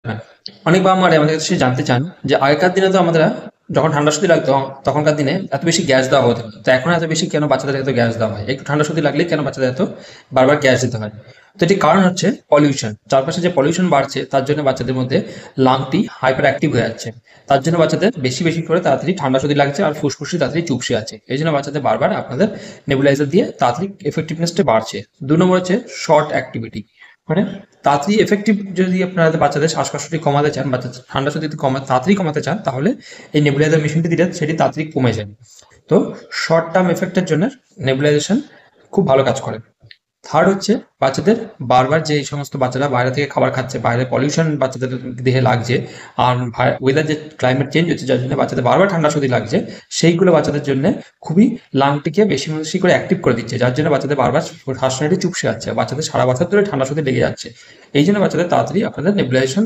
হ্যাঁ, অনেক বাবা মারা আমাদের কাছে জানতে চান যে আগেকার দিনে তো আমরা যখন ঠান্ডা সর্দি লাগতো তখনকার দিনে এত বেশি গ্যাস দেওয়া হতো না। তো এখন এত বেশি কেন বাচ্চাদের এত গ্যাস দেওয়া হয়, একটু ঠান্ডা সর্দি লাগলে কেন বাচ্চাদের এত বারবার গ্যাস দিতে হয়? তো এটি কারণ হচ্ছে পলিউশন। চারপাশে যে পলিউশন বাড়ছে তার জন্য বাচ্চাদের মধ্যে লাংটি হাইপার অ্যাক্টিভ হয়ে যাচ্ছে। তার জন্য বাচ্চাদের বেশি বেশি করে তাড়াতাড়ি ঠান্ডা সর্দি লাগছে আর ফুসফুসি তাড়াতাড়ি চুপসে আছে। এই জন্য বাচ্চাদের বারবার আপনাদের নেবুলাইজার দিয়ে তাড়াতাড়ি এফেক্টিভনেসটা বাড়ছে। 2 নম্বর হচ্ছে শর্ট অ্যাক্টিভিটি, মানে তাড়াতাড়ি এফেক্টিভ। যদি আপনারা বাচ্চাদের শ্বাসকষ্টটি কমাতে চান, বাচ্চাদের ঠান্ডা যদি তাড়াতাড়ি কমাতে চান, তাহলে এই নেবুলাইজার মেশিনটি দিলে সেটি তাড়াতাড়ি কমে যায়। তো শর্ট টার্ম এফেক্টের জন্য নেবুলাইজেশন খুব ভালো কাজ করে। থার্ড হচ্ছে বাচ্চাদের বারবার যে এই সমস্ত বাচ্চারা বাইরে থেকে খাবার খাচ্ছে, বাইরে পলিউশন বাচ্চাদের দেহে লাগছে, আর ওয়েদার যে ক্লাইমেট চেঞ্জ হচ্ছে যার জন্য বাচ্চাদের বারবার ঠান্ডা সর্দি লাগছে, সেইগুলো বাচ্চাদের জন্য খুবই লাংটিকে বেশি বেশি করে অ্যাক্টিভ করে দিচ্ছে, যার জন্য বাচ্চাদের বারবার শ্বাসনালী চুপসে যাচ্ছে, বাচ্চাদের সারা বছর ধরে ঠান্ডা সর্দি লেগে যাচ্ছে। এই জন্য বাচ্চাদের তাড়াতাড়ি আপনাদের নেবুলাইজেশন